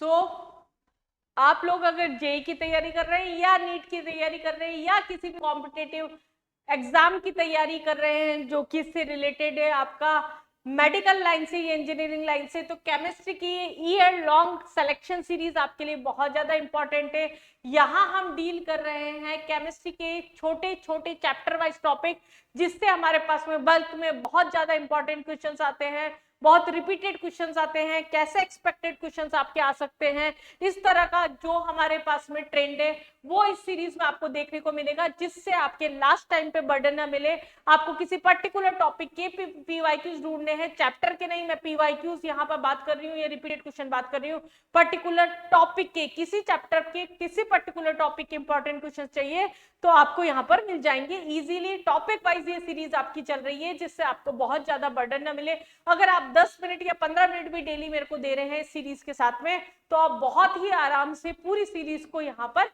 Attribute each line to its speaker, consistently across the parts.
Speaker 1: सो आप लोग अगर जेई की तैयारी कर रहे हैं या नीट की तैयारी कर रहे हैं या किसी भी कॉम्पिटेटिव एग्जाम की तैयारी कर रहे हैं जो कि इससे रिलेटेड है आपका मेडिकल लाइन से या इंजीनियरिंग लाइन से, तो केमिस्ट्री की ईयर लॉन्ग सिलेक्शन सीरीज आपके लिए बहुत ज्यादा इंपॉर्टेंट है। यहाँ हम डील कर रहे हैं केमिस्ट्री के छोटे छोटे चैप्टर वाइज टॉपिक, जिससे हमारे पास में बल्क में बहुत ज्यादा इंपॉर्टेंट क्वेश्चंस आते हैं, बहुत रिपीटेड क्वेश्चंस आते हैं, कैसे एक्सपेक्टेड क्वेश्चंस आपके आ सकते हैं। इस तरह का जो हमारे पास में ट्रेंड है वो इस सीरीज में आपको देखने को मिलेगा, जिससे आपके लास्ट टाइम पे बर्डन ना मिले। आपको किसी पर्टिकुलर टॉपिक के पीवाईक्यूज ढूंढने हैं, चैप्टर के नहीं, मैं पीवाईक्यूज यहाँ पर बात कर रही हूँ या रिपीटेड क्वेश्चन बात कर रही हूँ। पर्टिकुलर टॉपिक के किसी चैप्टर के किसी पर्टिकुलर टॉपिक के इंपॉर्टेंट क्वेश्चन चाहिए तो आपको यहाँ पर मिल जाएंगे इजीली। टॉपिक वाइज ये सीरीज आपकी चल रही है, जिससे आपको बहुत ज्यादा बर्डन ना मिले। अगर आप 10 मिनट या 15 मिनट भी डेली मेरे को दे रहे हैं इस सीरीज के साथ में, तो आप बहुत ही आराम से पूरी सीरीज को यहाँ पर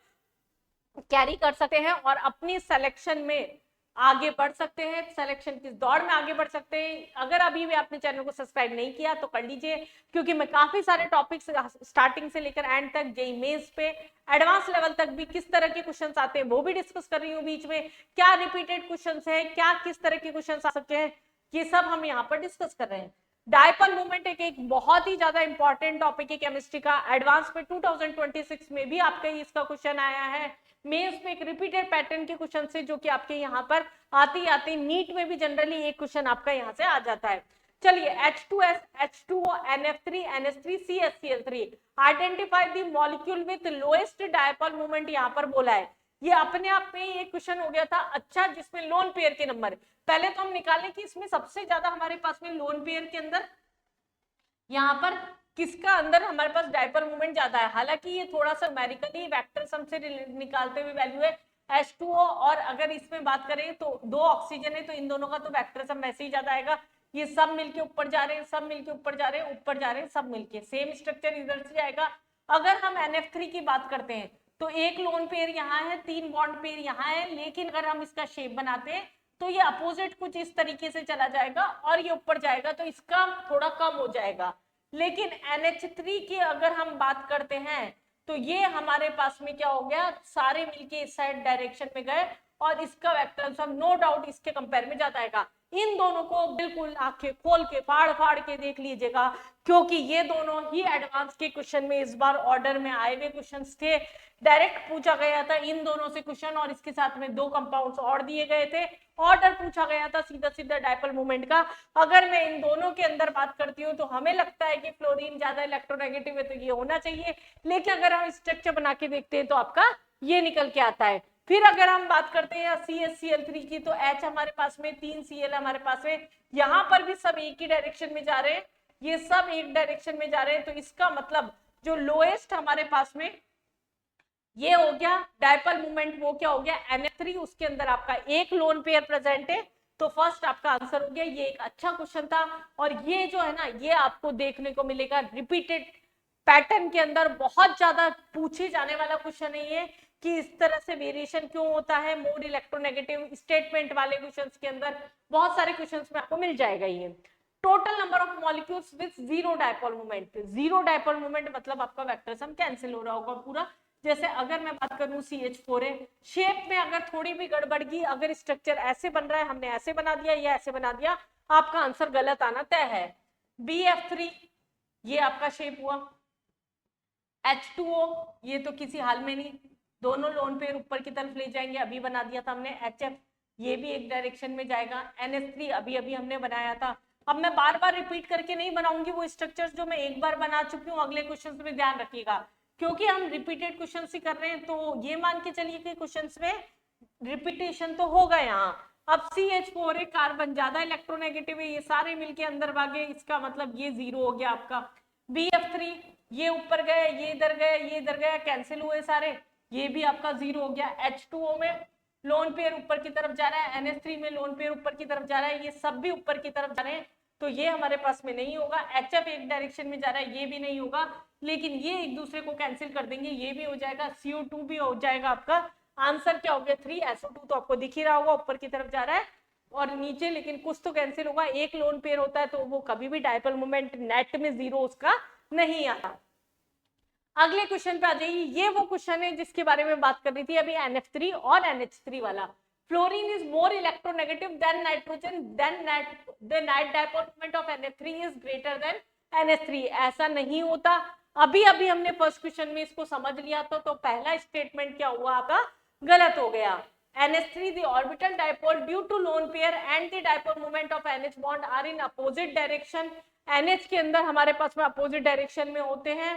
Speaker 1: कैरी कर सकते हैं और अपनी सिलेक्शन में आगे बढ़ सकते हैं, सिलेक्शन की दौड़ में आगे बढ़ सकते हैं। अगर अभी भी आपने चैनल को सब्सक्राइब नहीं किया तो कर लीजिए, क्योंकि मैं काफी सारे टॉपिक्स स्टार्टिंग से लेकर एंड तक, जेईई मेंस पे एडवांस लेवल तक भी किस तरह के क्वेश्चंस आते हैं वो भी डिस्कस कर रही हूँ बीच में। क्या रिपीटेड क्वेश्चंस है, क्या किस तरह के क्वेश्चंस आ सकते हैं, ये सब हम यहाँ पर डिस्कस कर रहे हैं। डायपोल मोमेंट एक बहुत ही ज्यादा इंपॉर्टेंट टॉपिक है केमिस्ट्री का। एडवांस में 2026 में भी आपका इसका क्वेश्चन आया है। मेंस में एक रिपीटेड पैटर्न के क्वेश्चन से जो कि आपके यहाँ पर आते आते नीट में भी जनरली एक क्वेश्चन आपका यहाँ से आ जाता है। चलिए H2S, H2O, NF3, NH3, CH3, identify the molecule with lowest dipole moment यहाँ पर बोला है। ये अपने आप में एक क्वेश्चन हो गया था अच्छा, जिसमें लोन पेयर के नंबर। पहले तो हम निकालें कि इसमें सबसे ज्यादा हमारे पास में लोन पेयर के अंदर यहाँ पर किसका अंदर हमारे पास डायपोल मोमेंट ज्यादा है। हालांकि ये थोड़ा सा न्यूमेरिकली वेक्टर सम से निकालते हुए वैल्यू है H2O, और अगर इसमें बात करें तो 2 ऑक्सीजन है तो इन दोनों का तो वेक्टर सम वैसे ही ज्यादा आएगा। ये सब मिलके ऊपर जा रहे हैं, सब मिलके ऊपर जा रहे हैं, ऊपर जा रहे हैं, सब मिलके सेम स्ट्रक्चर इधर से आएगा। अगर हम NF3 की बात करते हैं तो एक लोन पेयर यहाँ है, 3 बॉन्ड पेयर यहाँ है, लेकिन अगर हम इसका शेप बनाते हैं तो ये अपोजिट कुछ इस तरीके से चला जाएगा और ये ऊपर जाएगा, तो इसका थोड़ा कम हो जाएगा। लेकिन NH3 की अगर हम बात करते हैं तो ये हमारे पास में क्या हो गया, सारे मिलके इस साइड डायरेक्शन में गए और इसका वेक्टर सम नो डाउट इसके कंपेयर में ज्यादा आएगा। इन दोनों को बिल्कुल आंखें खोल के फाड़ फाड़ के देख लीजिएगा, क्योंकि ये दोनों ही एडवांस के क्वेश्चन में इस बार ऑर्डर में आए हुए क्वेश्चंस थे। डायरेक्ट पूछा गया था इन दोनों से क्वेश्चन, और इसके साथ में 2 कंपाउंड्स और दिए गए थे। ऑर्डर पूछा गया था सीधा सीधा डायपोल मोमेंट का। अगर मैं इन दोनों के अंदर बात करती हूँ तो हमें लगता है कि फ्लोरीन ज्यादा इलेक्ट्रोनेगेटिव है तो ये होना चाहिए, लेकिन अगर हम स्ट्रक्चर बना के देखते हैं तो आपका ये निकल के आता है। फिर अगर हम बात करते हैं CH-Cl3 की, तो H हमारे पास में 3 Cl हमारे पास में, यहाँ पर भी सब एक ही डायरेक्शन में जा रहे हैं, ये सब एक डायरेक्शन में जा रहे हैं, तो इसका मतलब जो लोएस्ट हमारे पास में ये हो गया डायपोल मोमेंट, वो क्या हो गया NF3, उसके अंदर आपका एक लोन पेयर प्रेजेंट है। तो फर्स्ट आपका आंसर हो गया। ये एक अच्छा क्वेश्चन था, और ये जो है ना ये आपको देखने को मिलेगा रिपीटेड पैटर्न के अंदर। बहुत ज्यादा पूछे जाने वाला क्वेश्चन नहीं है कि इस तरह से वेरिएशन क्यों होता है मोर इलेक्ट्रोनेगेटिव स्टेटमेंट वाले क्वेश्चंस के अंदर, बहुत सारे क्वेश्चंस में आपको मिल जाएगा ये। Total number of molecules with zero dipole moment, zero dipole moment मतलब आपका वेक्टर सम कैंसिल हो रहा होगा पूरा। जैसे अगर मैं बात करूं CH4 है, शेप में अगर थोड़ी भी गड़बड़ की, अगर स्ट्रक्चर ऐसे बन रहा है हमने ऐसे बना दिया या ऐसे बना दिया, आपका आंसर गलत आना तय है। BF3 ये आपका शेप हुआ। H2O ये तो किसी हाल में नहीं, दोनों लोन पेयर ऊपर की तरफ ले जाएंगे, अभी बना दिया था हमने। HF ये भी एक डायरेक्शन में जाएगा। NH3 अभी अभी हमने बनाया था। अब मैं बार बार रिपीट करके नहीं बनाऊंगी वो स्ट्रक्चर्स जो मैं एक बार बना चुकी हूँ, अगले क्वेश्चंस में ध्यान रखिएगा, क्योंकि हम रिपीटेड क्वेश्चंस ही कर रहे हैं, तो ये मान के चलिए कि क्वेश्चंस में रिपीटेशन तो होगा यहाँ। अब CH4 है, कार्बन ज्यादा इलेक्ट्रोनेगेटिव है, ये सारे मिलके अंदर भागे, इसका मतलब ये जीरो हो गया आपका। BF3 ये ऊपर गए, ये इधर गए, ये इधर गया, कैंसिल हुए सारे, ये भी आपका जीरो हो गया। H2O में लोन पेयर ऊपर की तरफ जा रहा है, NH3 में लोन पेयर ऊपर की तरफ जा रहा है, ये सब भी ऊपर की तरफ जा रहे हैं, तो ये हमारे पास में नहीं होगा। HF एक डायरेक्शन में जा रहा है, ये भी नहीं होगा, लेकिन ये एक दूसरे को कैंसिल कर देंगे, ये भी हो जाएगा। CO2 भी हो जाएगा। आपका आंसर क्या हो गया 3। SO2 तो आपको दिख ही रहा होगा ऊपर की तरफ जा रहा है और नीचे, लेकिन कुछ तो कैंसिल होगा। एक लोन पेयर होता है तो वो कभी भी डायपोल मोमेंट नेट में जीरो उसका नहीं आता। अगले क्वेश्चन पे आ जाइए। ये वो क्वेश्चन है जिसके बारे में बात कर रही थी अभी, NF3 और NH3 वाला। Fluorine is more electronegative than nitrogen, then the net dipole moment of NF3 is greater than NH3। ऐसा नहीं होता। अभी अभी हमने फर्स्ट क्वेश्चन में इसको समझ लिया तो पहला स्टेटमेंट क्या हुआ आपका, गलत हो गया। NH3 the orbital dipole due to lone pair and the dipole moment of NH bond are in opposite direction। NH के अंदर हमारे पास में अपोजिट डायरेक्शन में होते हैं,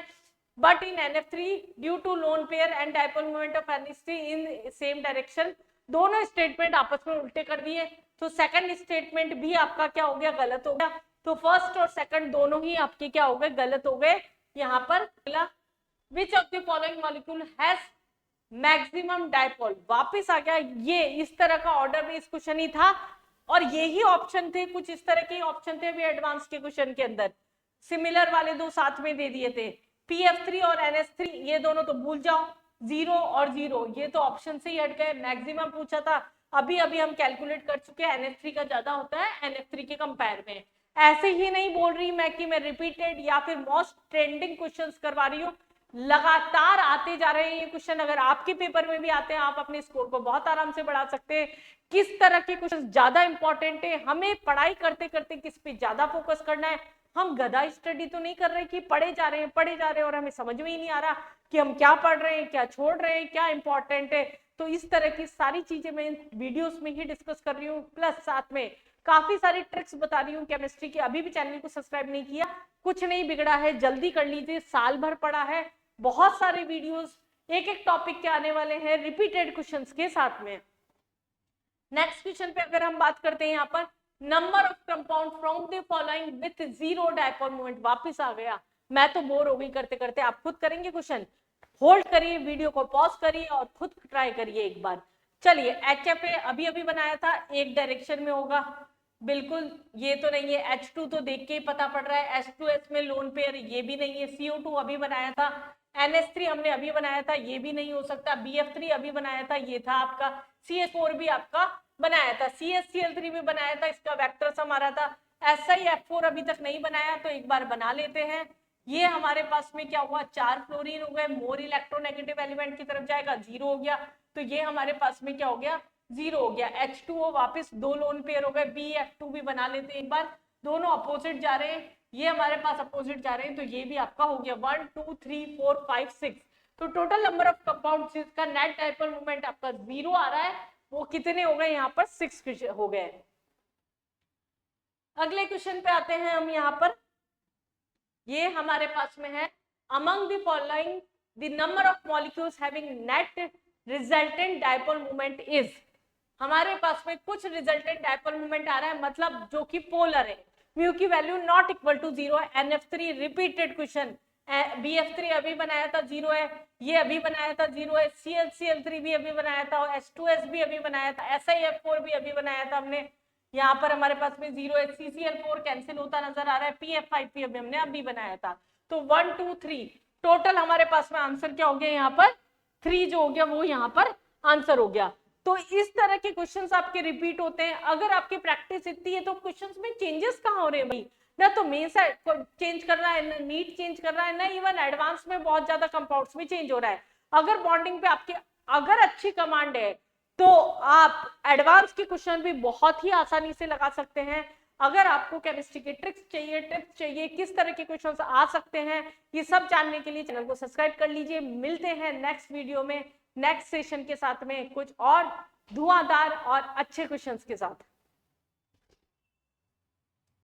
Speaker 1: but in NF3 due to lone pair and dipole moment of NH3 in same direction। दोनों statement आपस में उल्टे कर दिए, तो सेकंड स्टेटमेंट भी आपका क्या हो गया, गलत हो गया। तो फर्स्ट और सेकंड दोनों ही आपके क्या हो गए, गलत हो गए। यहाँ पर which of the following molecule has maximum dipole, वापिस आ गया। ये इस तरह का ऑर्डर में इस क्वेश्चन ही था, और यही ऑप्शन थे, कुछ इस तरह के ऑप्शन थे अभी एडवांस के क्वेश्चन के अंदर। सिमिलर वाले दो साथ में दे दिए थे, PF3 और NH3, ये दोनों तो भूल जाओ, 0 और 0, ये तो ऑप्शन से ही हट गए। मैक्सिमम पूछा था, अभी अभी हम कैलकुलेट कर चुके हैं, NH3 का ज्यादा होता है NF3 के कंपेयर में। ऐसे ही नहीं बोल रही मैं कि मैं रिपीटेड या फिर मोस्ट ट्रेंडिंग क्वेश्चंस करवा रही हूँ, लगातार आते जा रहे हैं ये क्वेश्चन। अगर आपके पेपर में भी आते हैं, आप अपने स्कोर को बहुत आराम से बढ़ा सकते हैं। किस तरह के क्वेश्चन ज्यादा इंपॉर्टेंट है, हमें पढ़ाई करते करते किस पे ज्यादा फोकस करना है। हम गधा स्टडी तो नहीं कर रहे कि पढ़े जा रहे हैं और हमें समझ में ही नहीं आ रहा कि हम क्या पढ़ रहे हैं, क्या छोड़ रहे हैं, क्या इंपॉर्टेंट है। तो इस तरह की सारी चीजें मैं वीडियोस में ही डिस्कस कर रही हूँ, प्लस साथ में काफी सारी ट्रिक्स बता रही हूँ केमिस्ट्री की। अभी भी चैनल को सब्सक्राइब नहीं किया, कुछ नहीं बिगड़ा है, जल्दी कर लीजिए, साल भर पड़ा है, बहुत सारे वीडियोस एक एक टॉपिक के आने वाले हैं रिपीटेड क्वेश्चंस के साथ में। नेक्स्ट क्वेश्चन पे अगर हम बात करते हैं, यहाँ पर number of compound from the following with 0 dipole moment, वापस आ गया। मैं तो बोर हो गई करते करते, आप खुद करेंगे क्वेश्चन, होल्ड करिए, वीडियो को पॉज करिए और खुद ट्राई करिए एक बार। चलिए, HF अभी अभी बनाया था, एक डायरेक्शन में होगा, बिल्कुल ये तो नहीं है। H2 तो देख के ही पता पड़ रहा है, H2S में लोन पेयर, ये भी नहीं है। CO2 अभी बनाया था, NH3 हमने अभी बनाया था, ये भी नहीं हो सकता। BF3 अभी बनाया था, ये था आपका। CH4 भी आपका बनाया था, CH3Cl3 भी बनाया था, इसका वेक्टर सम आ रहा था। SiF4 अभी तक नहीं बनाया, तो एक बार बना लेते हैं। ये हमारे पास में क्या हुआ, 4 फ्लोरीन हो गए, मोर इलेक्ट्रोनेगेटिव एलिमेंट की तरफ जाएगा, 0 हो गया। तो ये हमारे पास में क्या हो गया, 0 हो गया। H2O वापस 2 लोन पेयर हो गए, BF2 भी बना लेते हैं एक बार, दोनों अपोजिट जा रहे हैं, ये हमारे पास अपोजिट जा रहे हैं, तो ये भी आपका हो गया 1 2 3 4 5 6। तो टोटल नंबर ऑफ कंपाउंड जिसका नेट डायपोल मोमेंट आपका 0 आ रहा है, वो कितने हो गए, यहाँ पर 6 हो गए। अगले क्वेश्चन पे आते हैं हम। यहाँ पर ये हमारे पास में है, among the following the number of molecules having net resultant dipole moment is. हमारे पास में कुछ रिजल्टेंट डायपोल मोमेंट आ रहा है, मतलब जो कि पोलर है, म्यू की वैल्यू नॉट इक्वल टू 0 है। NF3 रिपीटेड क्वेश्चन, BF3 अभी बनाया था 0 है, ये अभी बनाया था 0 है, CL3 भी अभी बनाया था, और H2S भी अभी बनाया था, SiF4 भी अभी बनाया था हमने। यहाँ पर हमारे पास में 0 है, CCl4 कैंसिल होता नजर आ रहा है, PF5 भी हमने अभी बनाया था। तो 1 2 3 टोटल हमारे पास में आंसर क्या हो गया, यहाँ पर 3 जो हो गया वो यहाँ पर आंसर हो गया। तो इस तरह के क्वेश्चंस आपके रिपीट होते हैं। अगर आपकी प्रैक्टिस इतनी है तो क्वेश्चंस में चेंजेस कहाँ हो रहे हैं भाई, ना तो मेन चेंज कर रहा है, ना नीट चेंज कर रहा है, ना इवन एडवांस में बहुत ज्यादा कंपाउंड्स में चेंज हो रहा है। अगर बॉन्डिंग पे आपके अगर अच्छी कमांड है तो आप एडवांस के क्वेश्चन भी बहुत ही आसानी से लगा सकते हैं। अगर आपको केमिस्ट्री के ट्रिक्स चाहिए, टिप्स चाहिए, किस तरह के क्वेश्चंस आ सकते हैं, ये सब जानने के लिए चैनल को सब्सक्राइब कर लीजिए। मिलते हैं नेक्स्ट वीडियो में, नेक्स्ट सेशन के साथ में कुछ और धुआंधार और अच्छे क्वेश्चंस के साथ।